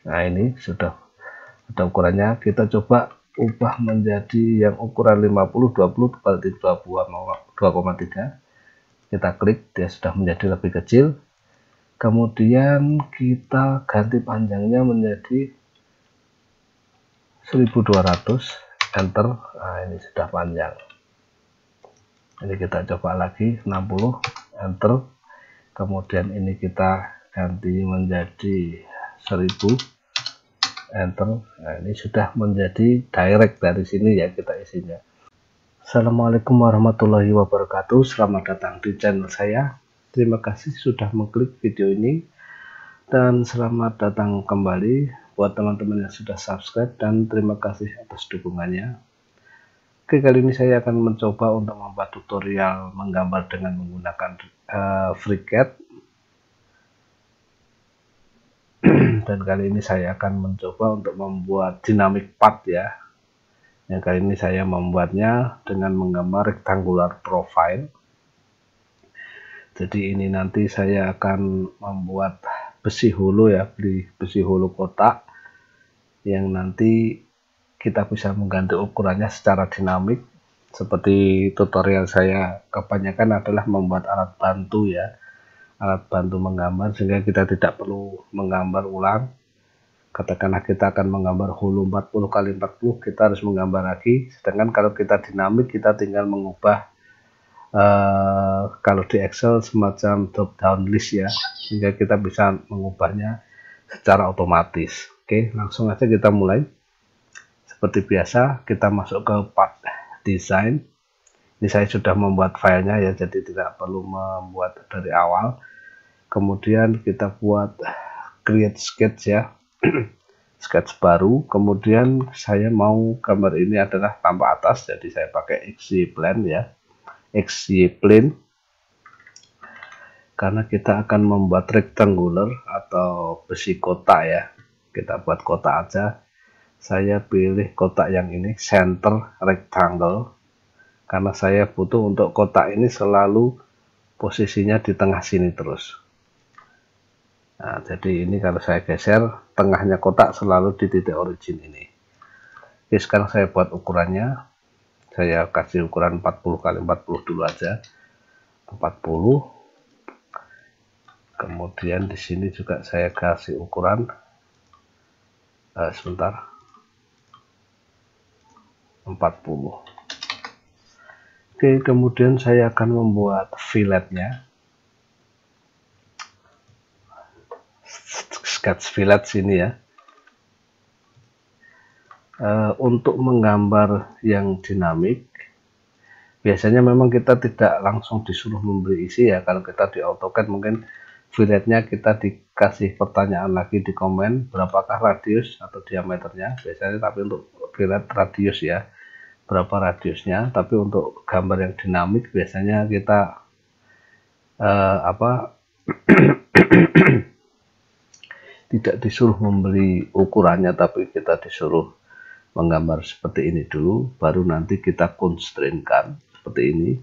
Nah, ini sudah ada ukurannya. Kita coba ubah menjadi yang ukuran 50 20 kali 2,3. Kita klik, dia sudah menjadi lebih kecil. Kemudian kita ganti panjangnya menjadi 1200, enter. Nah, ini sudah panjang. Ini kita coba lagi 60, enter. Kemudian ini kita ganti menjadi 1000, enter. Nah, ini sudah menjadi direct dari sini ya kita isinya. Assalamualaikum warahmatullahi wabarakatuh. Selamat datang di channel saya. Terima kasih sudah mengklik video ini, dan selamat datang kembali buat teman-teman yang sudah subscribe, dan terima kasih atas dukungannya. Oke, kali ini saya akan mencoba untuk membuat tutorial menggambar dengan menggunakan FreeCAD. Dan kali ini saya akan mencoba untuk membuat dynamic path ya. Yang kali ini saya membuatnya dengan menggambar rectangular profile. Jadi ini nanti saya akan membuat besi hulu ya, beli besi hulu kotak yang nanti kita bisa mengganti ukurannya secara dinamik. Seperti tutorial saya kebanyakan adalah membuat alat bantu ya, alat bantu menggambar, sehingga kita tidak perlu menggambar ulang. Katakanlah kita akan menggambar hulu 40 kali 40, kita harus menggambar lagi. Sedangkan kalau kita dinamik, kita tinggal mengubah kalau di Excel semacam drop down list ya, sehingga kita bisa mengubahnya secara otomatis. Oke, langsung aja kita mulai. Seperti biasa, kita masuk ke part design. Ini saya sudah membuat filenya ya, jadi tidak perlu membuat dari awal. Kemudian kita buat create sketch ya, sketch baru. Kemudian saya mau gambar ini adalah tanpa atas, jadi saya pakai XY plane ya, XY plane, karena kita akan membuat rectangular atau besi kotak ya. Kita buat kotak aja. Saya pilih kotak yang ini, center rectangle, karena saya butuh untuk kotak ini selalu posisinya di tengah sini terus. Nah, jadi ini kalau saya geser, tengahnya kotak selalu di titik origin ini. Oke, sekarang saya buat ukurannya. Saya kasih ukuran 40 kali 40 dulu aja, 40. Kemudian di sini juga saya kasih ukuran sebentar, 40. Oke, kemudian saya akan membuat filletnya, sketch fillet sini ya. Untuk menggambar yang dinamik, biasanya memang kita tidak langsung disuruh memberi isi ya. Kalau kita di AutoCAD mungkin filletnya kita dikasih pertanyaan lagi di komen, berapakah radius atau diameternya biasanya, tapi untuk fillet radius ya, berapa radiusnya. Tapi untuk gambar yang dinamik biasanya kita tidak disuruh memberi ukurannya, tapi kita disuruh menggambar seperti ini dulu, baru nanti kita constraint-kan seperti ini.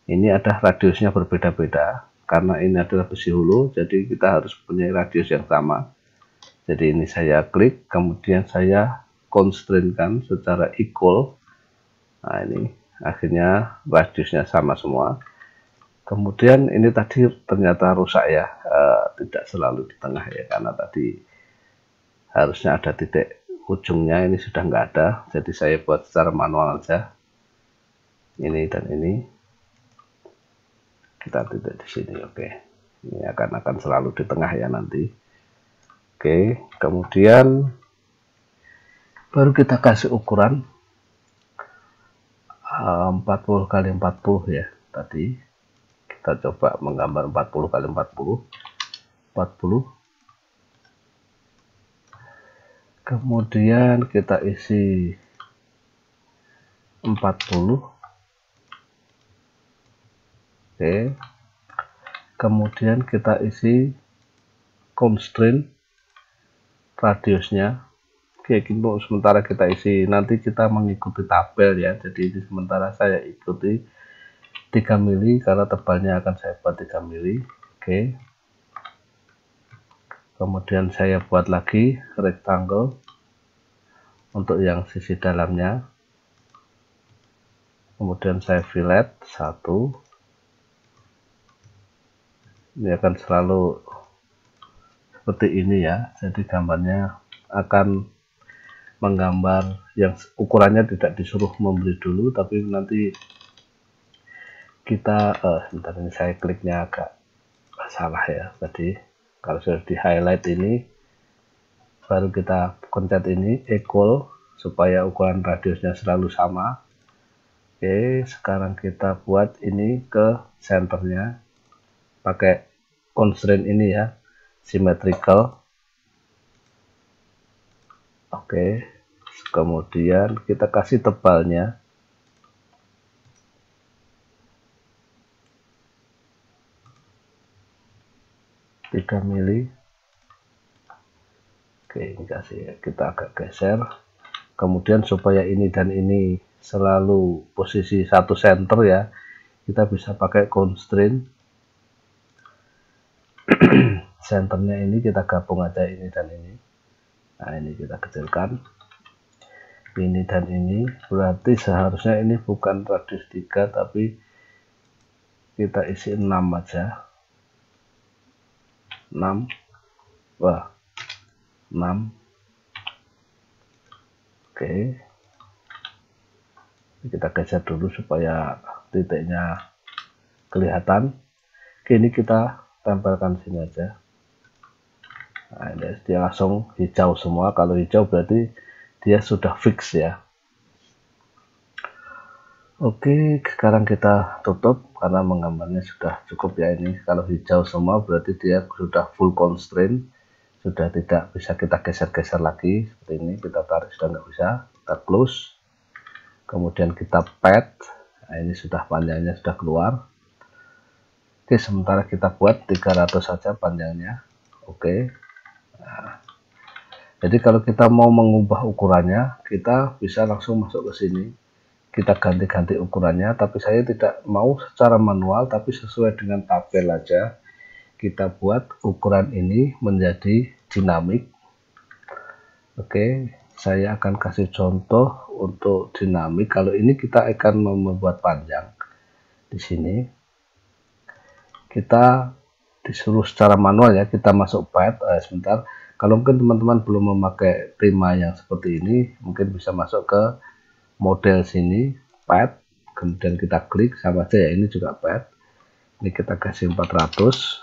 Ini ada radiusnya berbeda-beda, karena ini adalah besi hulu, jadi kita harus punya radius yang sama. Jadi ini saya klik, kemudian saya constraint-kan secara equal. Nah, ini akhirnya radiusnya sama semua. Kemudian ini tadi ternyata rusak ya, tidak selalu di tengah ya, karena tadi harusnya ada titik ujungnya, ini sudah nggak ada, jadi saya buat secara manual aja. Ini dan ini kita titik di sini. Oke, ini akan selalu di tengah ya nanti. Oke, kemudian baru kita kasih ukuran 40 kali 40 ya. Tadi kita coba menggambar 40 kali 40. Kemudian kita isi 40. Oke. Kemudian kita isi constraint radiusnya. Oke, gini sementara kita isi, nanti kita mengikuti tabel ya. Jadi ini sementara saya ikuti 3 mili karena tebalnya akan saya buat 3 mili. Oke. Kemudian saya buat lagi rectangle untuk yang sisi dalamnya. Kemudian saya fillet satu. Ini akan selalu seperti ini ya. Jadi gambarnya akan menggambar yang ukurannya tidak disuruh membeli dulu, tapi nanti kita sebentar, ini saya kliknya agak salah ya tadi. Kalau sudah di highlight ini, baru kita pencet ini equal supaya ukuran radiusnya selalu sama. Oke, sekarang kita buat ini ke centernya pakai constraint ini ya, symmetrical. Oke, kemudian kita kasih tebalnya 3 mili. Oke, ini kasih, kita agak geser. Kemudian supaya ini dan ini selalu posisi satu center ya, kita bisa pakai constraint. Centernya ini kita gabung aja ini dan ini. Nah, ini kita kecilkan. Ini dan ini, berarti seharusnya ini bukan radius 3 tapi kita isi 6 aja. 6. Wah, 6. Oke. Kita geser dulu supaya titiknya kelihatan. Oke, ini kita tempelkan sini aja. Nah, ini dia langsung hijau semua. Kalau hijau berarti dia sudah fix ya. Oke, sekarang kita tutup karena menggambarnya sudah cukup ya ini. Kalau hijau semua berarti dia sudah full constraint, sudah tidak bisa kita geser-geser lagi. Seperti ini, kita tarik sudah nggak bisa, kita close. Kemudian kita pad. Nah, ini sudah panjangnya sudah keluar. Oke, sementara kita buat 300 saja panjangnya. Oke. Nah, jadi kalau kita mau mengubah ukurannya, kita bisa langsung masuk ke sini. Kita ganti-ganti ukurannya, tapi saya tidak mau secara manual, tapi sesuai dengan tabel aja. Kita buat ukuran ini menjadi dinamik. Oke, saya akan kasih contoh untuk dinamik. Kalau ini kita akan membuat panjang. Di sini kita disuruh secara manual ya, kita masuk pad. Sebentar, kalau mungkin teman-teman belum memakai Prima yang seperti ini, mungkin bisa masuk ke model sini, pad, kemudian kita klik, sama aja ya, ini juga pad. Ini kita kasih 400.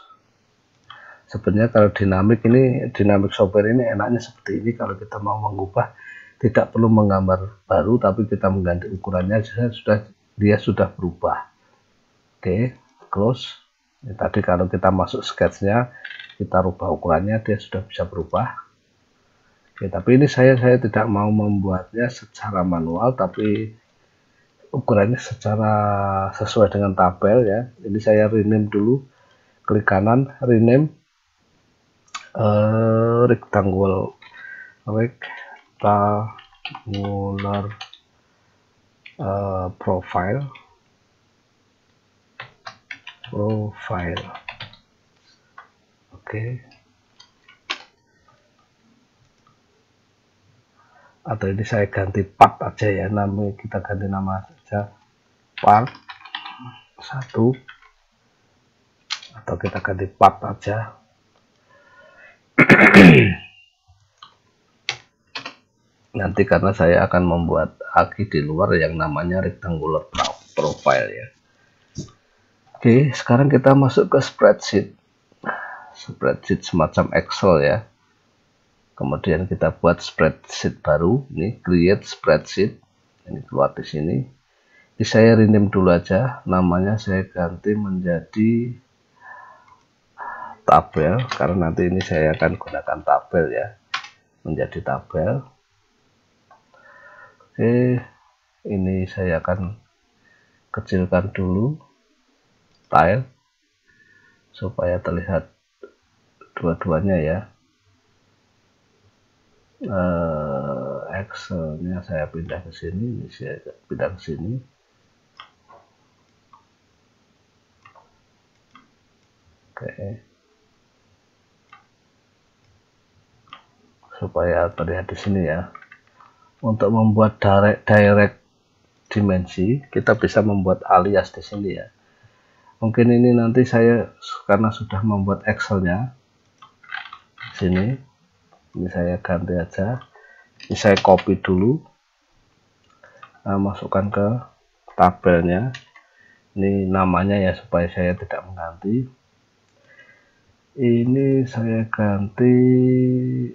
Sebenarnya kalau dinamik ini, dinamik software ini enaknya seperti ini. Kalau kita mau mengubah, tidak perlu menggambar baru, tapi kita mengganti ukurannya, dia sudah berubah. Oke, close. Ini tadi kalau kita masuk sketchnya, kita rubah ukurannya, dia sudah bisa berubah. Oke, tapi ini saya tidak mau membuatnya secara manual, tapi ukurannya secara sesuai dengan tabel ya. Jadi saya rename dulu, klik kanan, rename rectangular profile. Oke. Atau ini saya ganti part aja ya, namanya kita ganti nama saja part 1, atau kita ganti part aja. Nanti karena saya akan membuat lagi di luar yang namanya rectangular profile ya. Oke, sekarang kita masuk ke spreadsheet semacam Excel ya. Kemudian kita buat spreadsheet baru, ini create spreadsheet, ini keluar di sini. Ini saya rename dulu aja, namanya saya ganti menjadi tabel, karena nanti ini saya akan gunakan tabel ya, menjadi tabel. Oke, ini saya akan kecilkan dulu tile supaya terlihat dua-duanya ya. Excelnya saya pindah ke sini, ini saya pindah ke sini. Oke. supaya terlihat di sini ya. Untuk membuat direct dimensi, kita bisa membuat alias di sini ya. Mungkin ini nanti saya karena sudah membuat Excelnya sini, ini saya ganti aja. Ini saya copy dulu, masukkan ke tabelnya. Ini namanya ya supaya saya tidak mengganti. Ini saya ganti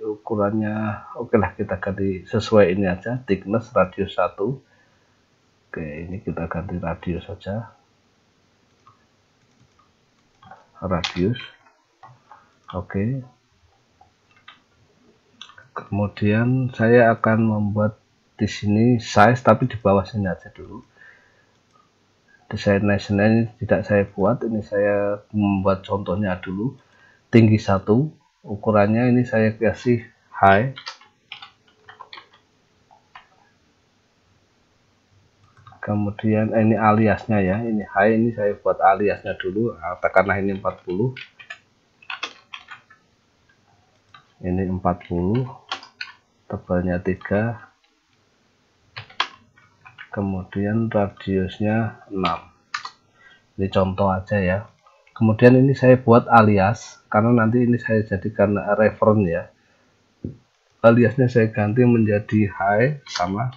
ukurannya, oke lah kita ganti sesuai ini aja, thickness radius 1. Oke, ini kita ganti radius saja, radius. Oke, kemudian saya akan membuat di sini size, tapi di bawah sini aja dulu. Desain nasional ini tidak saya buat, ini saya membuat contohnya dulu. Tinggi 1, ukurannya ini saya kasih high. Kemudian ini aliasnya ya, ini high, ini saya buat aliasnya dulu, katakanlah ini 40. Ini 40, tebalnya 3. Kemudian radiusnya 6. Ini contoh aja ya. Kemudian ini saya buat alias, karena nanti ini saya jadikan reference ya. Aliasnya saya ganti menjadi high sama.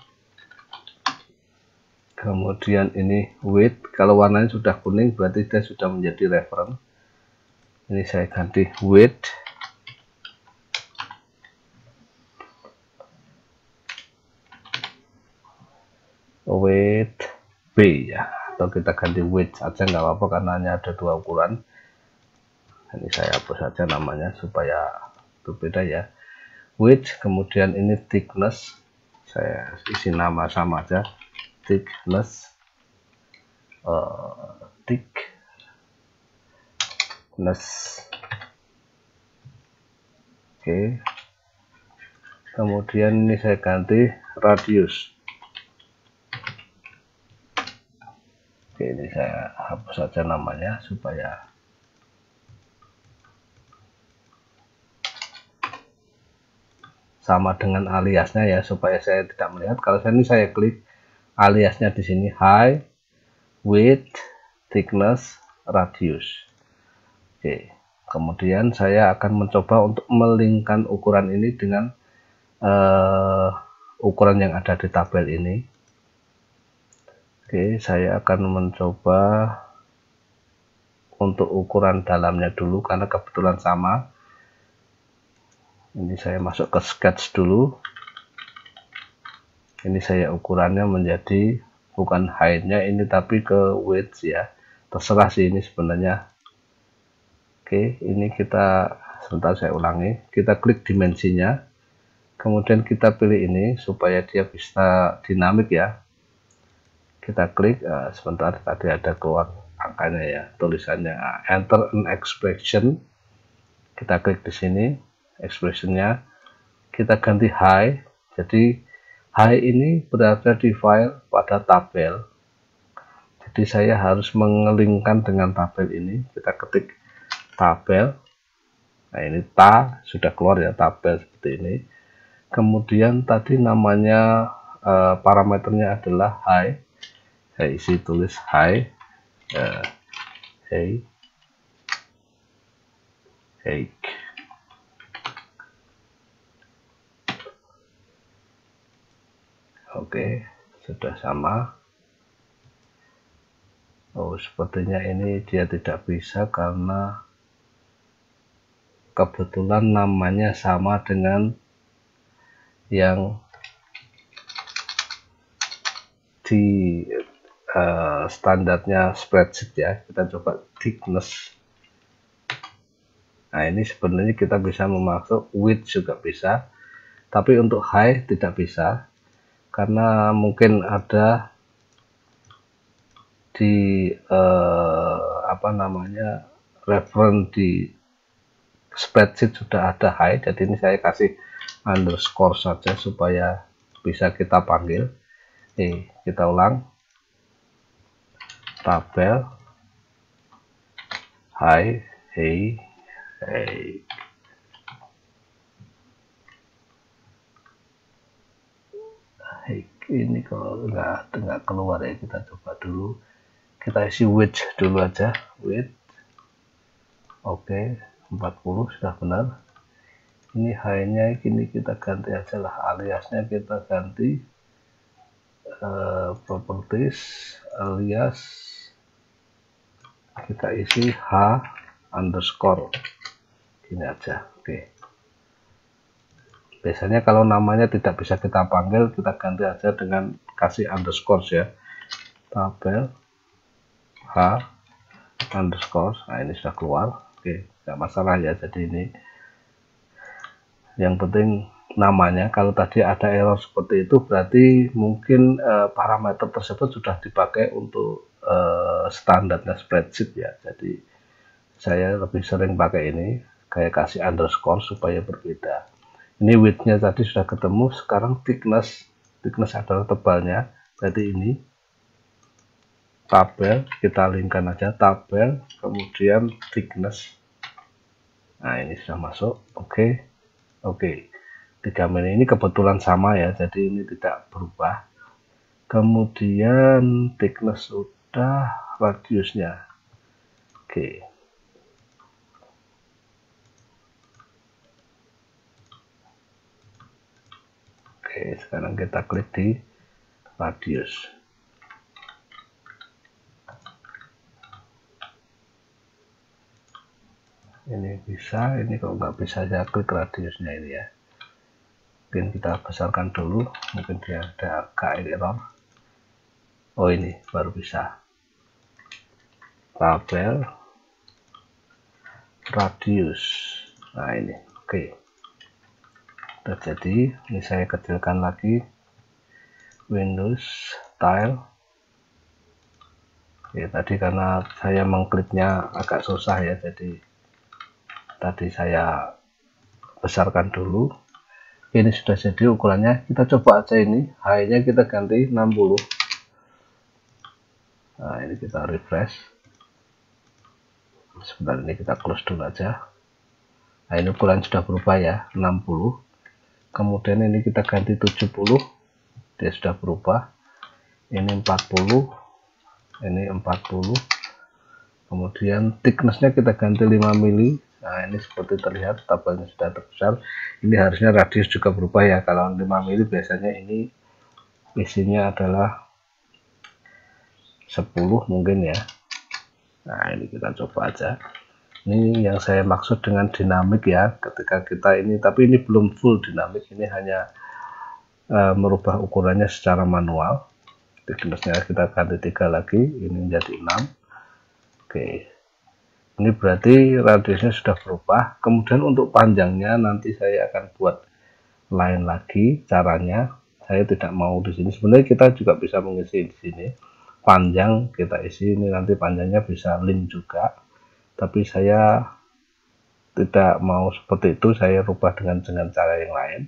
Kemudian ini width, kalau warnanya sudah kuning berarti dia sudah menjadi reference. Ini saya ganti width. Width B ya, atau kita ganti width aja nggak apa-apa karena hanya ada 2 ukuran. Ini saya hapus saja namanya supaya berbeda ya. Width, kemudian ini thickness, saya isi nama sama aja, thickness, oke. Kemudian ini saya ganti radius. Oke, ini saya hapus saja namanya supaya sama dengan aliasnya ya, supaya saya tidak melihat. Kalau saya klik aliasnya di sini high, width, thickness, radius. Oke, kemudian saya akan mencoba untuk melingkan ukuran ini dengan ukuran yang ada di tabel ini. Oke, saya akan mencoba untuk ukuran dalamnya dulu karena kebetulan sama. Ini saya masuk ke sketch dulu. Ini saya ukurannya menjadi bukan height-nya ini tapi ke width ya. Terserah sih ini sebenarnya. Oke, ini kita sebentar saya ulangi. Kita klik dimensinya. Kemudian kita pilih ini supaya dia bisa dinamik ya. Kita klik, sebentar tadi ada keluar angkanya ya, tulisannya enter an expression. Kita klik di sini, expressionnya kita ganti high. Jadi high ini berada di file pada tabel. Jadi saya harus mengelingkan dengan tabel ini. Kita ketik tabel. Nah ini sudah keluar ya tabel seperti ini. Kemudian tadi namanya parameternya adalah high. Saya isi tulis high, hey. Oke, sudah sama. Oh, sepertinya ini dia tidak bisa karena kebetulan namanya sama dengan yang di standarnya spreadsheet ya. Kita coba thickness. Nah ini sebenarnya kita bisa memasuk width juga bisa, tapi untuk high tidak bisa karena mungkin ada di reference di spreadsheet sudah ada high. Jadi ini saya kasih underscore saja supaya bisa kita panggil. Kita ulang, tabel high, hey. Ini kalau nggak keluar ya, kita coba dulu, kita isi width dulu aja, width. Oke, 40 sudah benar. Ini high-nya ini kita ganti aja lah, aliasnya kita ganti properties, alias kita isi h underscore ini aja. Oke, biasanya kalau namanya tidak bisa kita panggil, kita ganti aja dengan kasih underscore ya, tabel h underscore. Nah, ini sudah keluar. Oke, nggak masalah ya. Jadi ini yang penting namanya. Kalau tadi ada error seperti itu, berarti mungkin parameter tersebut sudah dipakai untuk standarnya spreadsheet ya. Jadi saya lebih sering pakai ini, kayak kasih underscore supaya berbeda. Ini width-nya tadi sudah ketemu. Sekarang thickness adalah tebalnya. Jadi ini tabel, kita linkkan aja tabel, kemudian thickness. Nah, ini sudah masuk. Oke. 3 mili ini kebetulan sama ya, jadi ini tidak berubah. Kemudian thickness sudah, radiusnya. Oke. Sekarang kita klik di radius. Ini bisa, ini kalau nggak bisa saya klik radiusnya ini ya. Mungkin kita besarkan dulu, mungkin dia ada agak error. Oh, ini baru bisa. Tabel radius. Nah, ini oke. Jadi ini saya kecilkan lagi, Windows Tile. Ya, tadi karena saya mengkliknya agak susah ya, jadi tadi saya besarkan dulu. Ini sudah jadi ukurannya. Kita coba aja ini, high-nya kita ganti 60. Nah, ini kita refresh. Sebentar, ini kita close dulu aja. Nah, ini ukuran sudah berubah ya, 60. Kemudian ini kita ganti 70, dia sudah berubah. Ini 40, ini 40. Kemudian thicknessnya kita ganti 5 mili. Nah, ini seperti terlihat tabelnya sudah terbesar. Ini harusnya radius juga berubah ya. Kalau 5 mili biasanya ini isinya adalah 10 mungkin ya. Nah, ini kita coba aja. Ini yang saya maksud dengan dinamik ya, ketika kita ini, tapi ini belum full dinamik, ini hanya merubah ukurannya secara manual. Thicknessnya kita ganti 3 lagi, ini menjadi 6. Oke, ini berarti radiusnya sudah berubah. Kemudian untuk panjangnya nanti saya akan buat lain lagi caranya. Saya tidak mau di sini. Sebenarnya kita juga bisa mengisi di sini. Panjang kita isi, ini nanti panjangnya bisa link juga. Tapi saya tidak mau seperti itu, saya rubah dengan cara yang lain.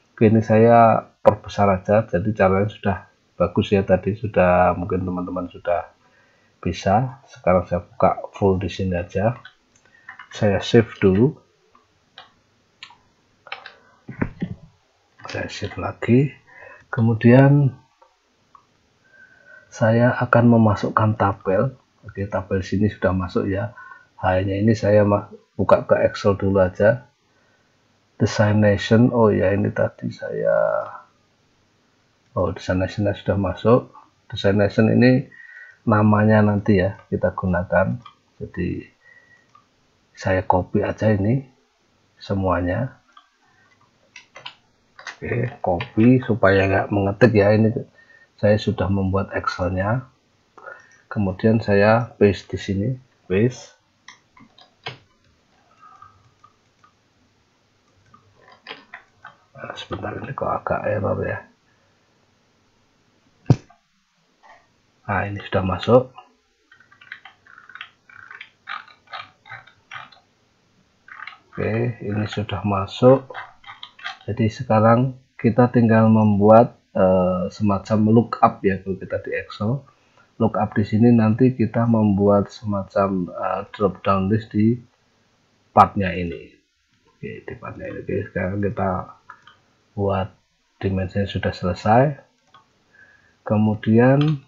Oke, ini saya perbesar aja, jadi caranya sudah bagus ya, tadi sudah mungkin teman-teman sudah bisa. Sekarang saya buka full di sini aja, saya save dulu, saya save lagi. Kemudian saya akan memasukkan tabel. Oke, tabel sini sudah masuk ya. Hanya ini saya buka ke Excel dulu aja. Destination, oh ya, ini tadi saya, oh, destination sudah masuk. Destination ini namanya nanti ya kita gunakan. Jadi saya copy aja ini semuanya. Oke, copy supaya nggak mengetik ya. Ini saya sudah membuat Excelnya. Kemudian saya paste di sini, paste. Nah, sebentar, ini kok agak error ya. Nah, ini sudah masuk. Oke, ini sudah masuk. Jadi sekarang kita tinggal membuat semacam lookup ya, kalau kita di Excel. Lookup di sini nanti kita membuat semacam drop down list di partnya ini. Oke, di partnya ini. Oke, sekarang kita buat dimensinya sudah selesai. Kemudian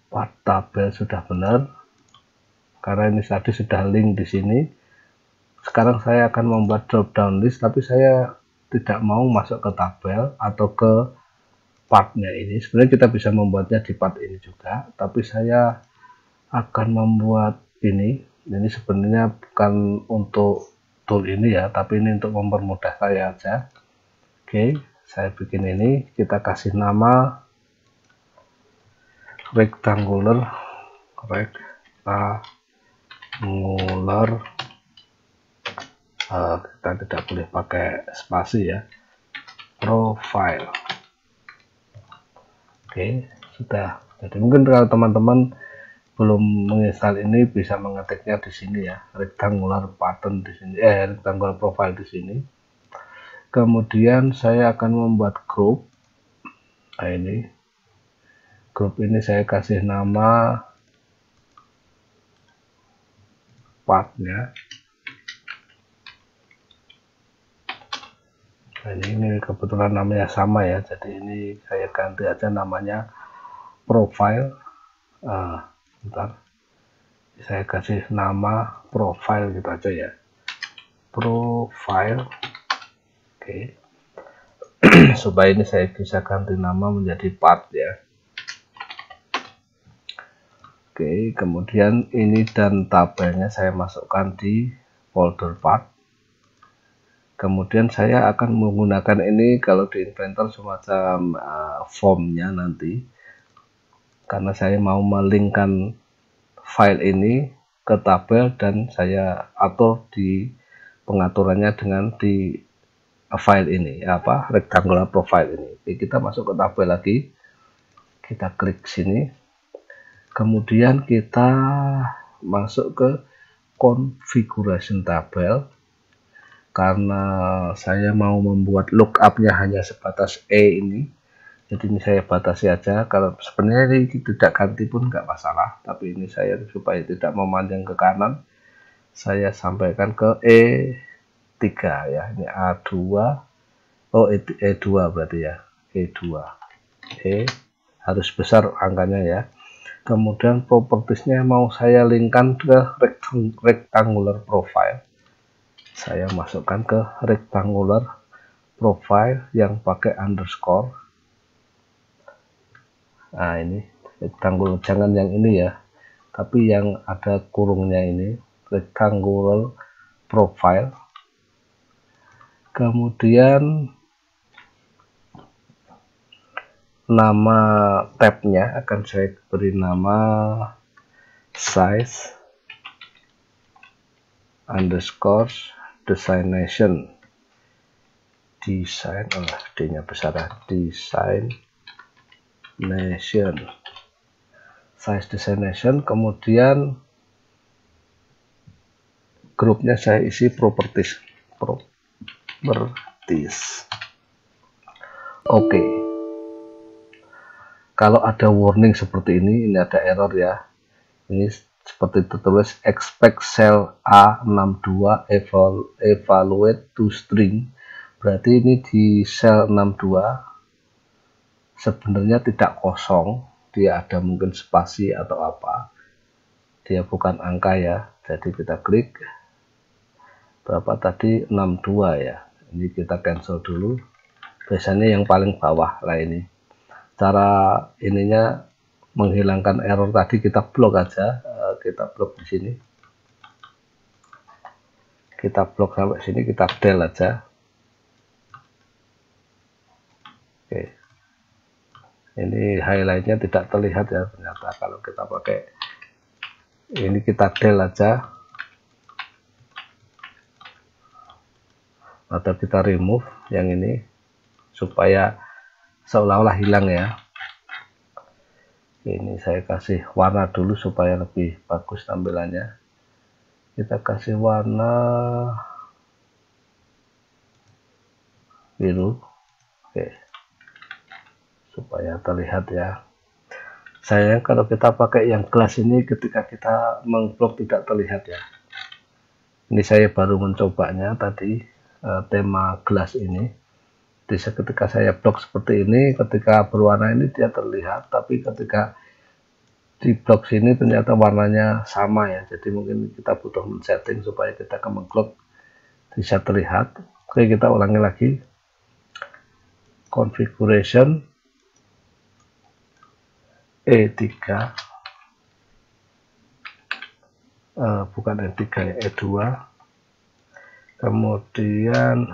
part tabel sudah benar, karena ini tadi sudah link di sini. Sekarang saya akan membuat drop down list, tapi saya tidak mau masuk ke tabel atau ke partnya ini. Sebenarnya kita bisa membuatnya di part ini juga, tapi saya akan membuat ini sebenarnya bukan untuk tool ini ya, tapi ini untuk mempermudah saya aja. Oke, saya bikin ini, kita kasih nama rectangular kita tidak boleh pakai spasi ya, profile. Oke, sudah. Jadi mungkin kalau teman-teman belum menginstal ini bisa mengetiknya di sini ya, rectangular pattern di sini, rectangular profile di sini. Kemudian saya akan membuat grup. Nah, ini grup ini saya kasih nama partnya. Nah, ini kebetulan namanya sama ya, jadi ini saya ganti aja namanya profile. Bentar, saya kasih nama profile gitu aja ya, profile. Oke. Supaya ini saya bisa ganti nama menjadi part ya. Oke, kemudian ini dan tabelnya saya masukkan di folder part. Kemudian saya akan menggunakan ini kalau di Inventor semacam formnya nanti, karena saya mau melingkan file ini ke tabel dan saya atur di pengaturannya dengan di file ini, rectangular profile ini. Oke, kita masuk ke tabel lagi, kita klik sini, kemudian kita masuk ke configuration tabel. Karena saya mau membuat lookupnya hanya sebatas ini, jadi ini saya batasi aja. Kalau sebenarnya ini tidak ganti pun nggak masalah, tapi ini saya supaya tidak memanjang ke kanan, saya sampaikan ke E3 ya. Ini A2, E2 berarti ya, E2, harus besar angkanya ya. Kemudian propertiesnya mau saya linkkan ke rectangular profile. Saya masukkan ke rectangular profile yang pakai underscore. Nah, ini rectangular, jangan yang ini ya, tapi yang ada kurungnya ini, rectangular profile. Kemudian nama tabnya akan saya beri nama size underscore designation, design, D-nya besar ya, design nation, size designation. Kemudian grupnya saya isi properties. Oke. Kalau ada warning seperti ini ada error ya. Ini seperti tertulis expect cell A62 evaluate to string. Berarti ini di cell 62 sebenarnya tidak kosong, dia ada mungkin spasi atau apa, dia bukan angka ya. Jadi kita klik berapa tadi, 62 ya, ini kita cancel dulu. Biasanya yang paling bawah lah ini. Cara ininya menghilangkan error tadi, kita blok aja, kita blok di sini, kita blok sampai sini, kita del aja. Oke, ini highlightnya tidak terlihat ya ternyata kalau kita pakai ini, kita del aja atau kita remove yang ini supaya seolah-olah hilang ya. Ini saya kasih warna dulu supaya lebih bagus tampilannya. Kita kasih warna biru, oke, supaya terlihat ya. Sayang kalau kita pakai yang gelas ini, ketika kita mengblok tidak terlihat ya. Ini saya baru mencobanya tadi, tema gelas ini. Ketika saya blok seperti ini, ketika berwarna ini dia terlihat, tapi ketika di blok sini ternyata warnanya sama ya. Jadi mungkin kita butuh men-setting supaya kita ke mengclock bisa terlihat. Oke, kita ulangi lagi. Configuration E3, bukan E3 ya, E2. Kemudian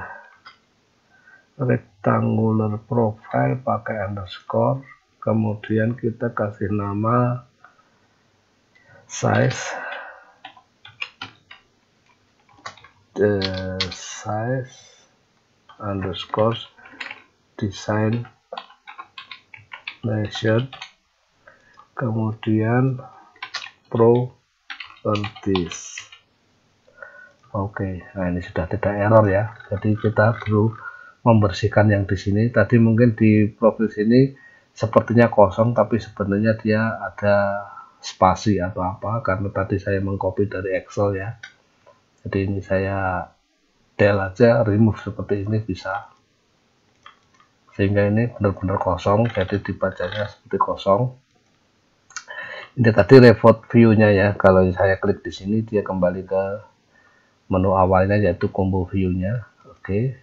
rectangular profile pakai underscore. Kemudian kita kasih nama size underscore design nation, kemudian properties. Oke, nah ini sudah tidak error ya. Jadi kita perlu membersihkan yang di sini. Tadi mungkin di profil sini sepertinya kosong, tapi sebenarnya dia ada spasi atau apa, karena tadi saya mengcopy dari Excel ya. Jadi ini saya del aja, remove seperti ini bisa, sehingga ini benar-benar kosong, jadi dibacanya seperti kosong. Ini tadi report view-nya ya. Kalau saya klik di sini dia kembali ke menu awalnya, yaitu combo view-nya. Oke,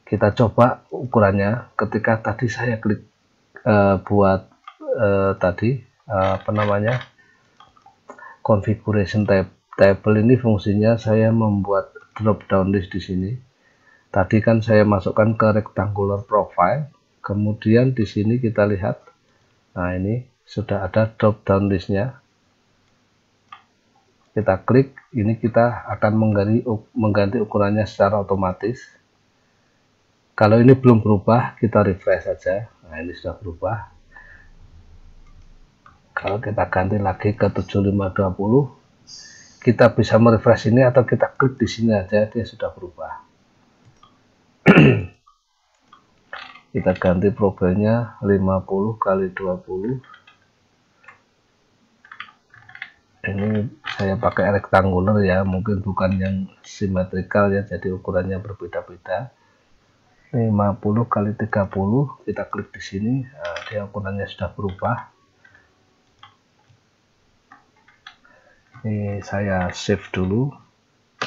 kita coba ukurannya. Ketika tadi saya klik buat tadi apa namanya, configuration table ini, fungsinya saya membuat drop down list di sini. Tadi kan saya masukkan ke rectangular profile, kemudian di sini kita lihat, nah ini sudah ada drop down listnya. Kita klik, ini kita akan mengganti ukurannya secara otomatis. Kalau ini belum berubah, kita refresh saja. Nah ini sudah berubah. Kalau kita ganti lagi ke 7520, kita bisa merefresh ini, atau kita klik di sini aja, dia sudah berubah. Kita ganti profilnya 50 kali 20. Ini saya pakai rectangular ya, mungkin bukan yang simetrikal ya, jadi ukurannya berbeda-beda. 50 kali 30, kita klik di sini, nah, dia ukurannya sudah berubah. Ini saya save dulu,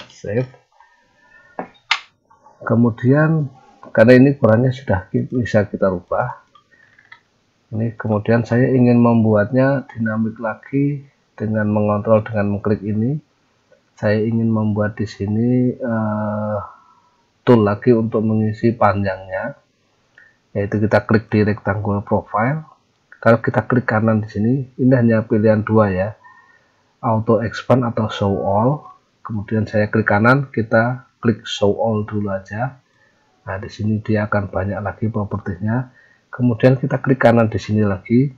save. Kemudian karena ini ukurannya sudah bisa kita rubah, ini kemudian saya ingin membuatnya dinamik lagi dengan mengontrol, dengan mengklik ini. Saya ingin membuat di sini tool lagi untuk mengisi panjangnya, yaitu kita klik di rectangular profile. Kalau kita klik kanan di sini, ini hanya pilihan dua ya, auto expand atau show all. Kemudian saya klik kanan, kita klik show all dulu aja. Nah di sini dia akan banyak lagi propertinya. Kemudian kita klik kanan di sini lagi,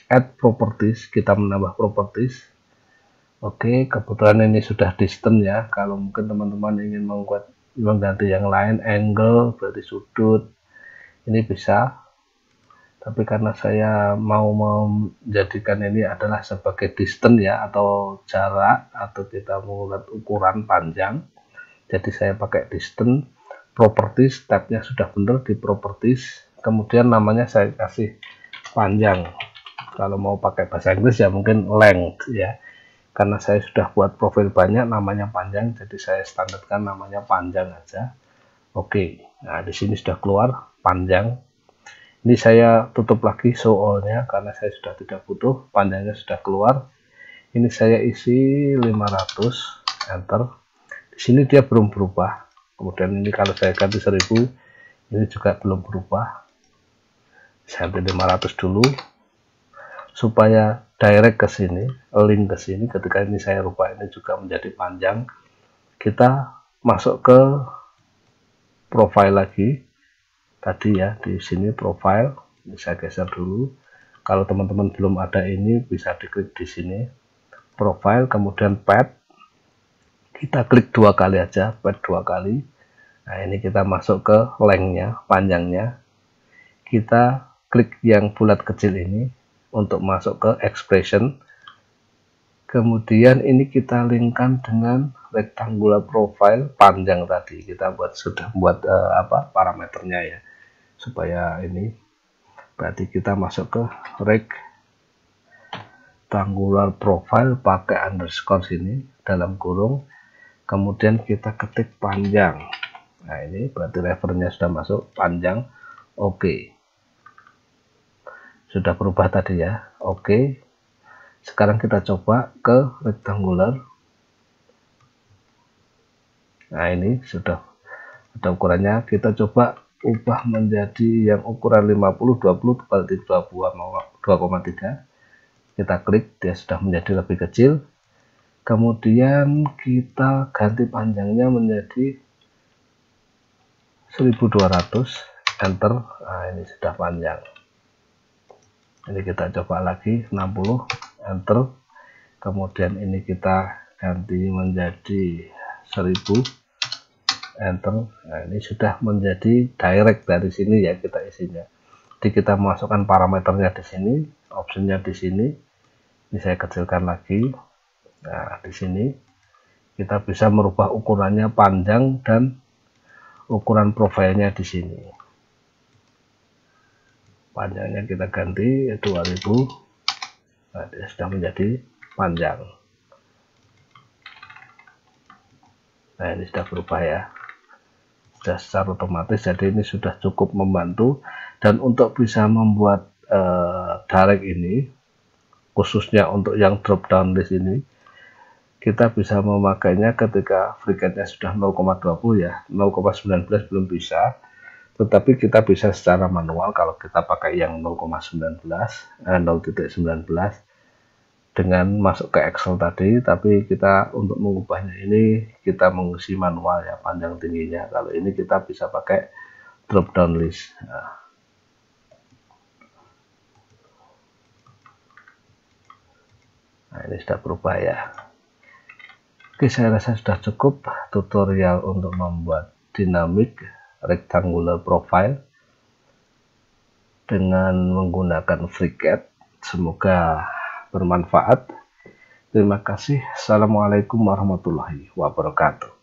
add properties, kita menambah properties. Oke, kebetulan ini sudah distance ya. Kalau mungkin teman-teman ingin mengganti yang lain, angle berarti sudut, ini bisa. Tapi karena saya mau menjadikan ini adalah sebagai distance ya, atau jarak, atau kita menggunakan ukuran panjang, jadi saya pakai distance. Properties, tabnya sudah benar di properties, kemudian namanya saya kasih panjang. Kalau mau pakai bahasa Inggris ya mungkin length ya, karena saya sudah buat profil banyak namanya panjang, jadi saya standarkan namanya panjang aja. Oke, nah di sini sudah keluar panjang. Ini saya tutup lagi show all-nya karena saya sudah tidak butuh, panjangnya sudah keluar. Ini saya isi 500, enter. Di sini dia belum berubah. Kemudian ini kalau saya ganti 1000, ini juga belum berubah. Saya ganti 500 dulu supaya direct ke sini, link ke sini. Ketika ini saya rubah ini juga menjadi panjang, kita masuk ke profile lagi. Tadi ya di sini profile, ini saya geser dulu. Kalau teman-teman belum ada ini, bisa diklik di sini profile, kemudian pad. Kita klik dua kali aja, pad dua kali. Nah ini kita masuk ke lengthnya, panjangnya. Kita klik yang bulat kecil ini untuk masuk ke expression. Kemudian ini kita linkkan dengan rectangular profile panjang tadi. Kita sudah buat parameternya ya, supaya ini berarti kita masuk ke rectangular profile pakai underscore sini dalam kurung, kemudian kita ketik panjang. Nah ini berarti referensinya sudah masuk panjang. Oke, sudah berubah tadi ya. Oke, sekarang kita coba ke rectangular. Nah ini sudah ada ukurannya. Kita coba ubah menjadi yang ukuran 50 20 berarti 2,3. Kita klik, dia sudah menjadi lebih kecil. Kemudian kita ganti panjangnya menjadi 1200, enter. Nah ini sudah panjang. Ini kita coba lagi 60, enter. Kemudian ini kita ganti menjadi 1000, enter. Nah ini sudah menjadi direct dari sini ya, kita isinya. Jadi kita masukkan parameternya di sini, optionnya di sini. Ini saya kecilkan lagi. Nah di sini kita bisa merubah ukurannya panjang dan ukuran profilnya di sini. Panjangnya kita ganti 2000. Nah, dia sudah menjadi panjang. Nah ini sudah berubah ya, sudah secara otomatis. Jadi ini sudah cukup membantu. Dan untuk bisa membuat direct ini, khususnya untuk yang drop down list ini, kita bisa memakainya ketika FreeCAD-nya sudah 0,20 ya, 0,19 belum bisa. Tetapi kita bisa secara manual kalau kita pakai yang 0,19 dengan masuk ke Excel tadi. Tapi kita untuk mengubahnya ini kita mengisi manual ya, panjang tingginya. Kalau ini kita bisa pakai drop down list. Nah ini sudah berubah ya. Oke, saya rasa sudah cukup tutorial untuk membuat dynamic rectangular profile dengan menggunakan FreeCAD. Semoga bermanfaat. Terima kasih. Assalamualaikum warahmatullahi wabarakatuh.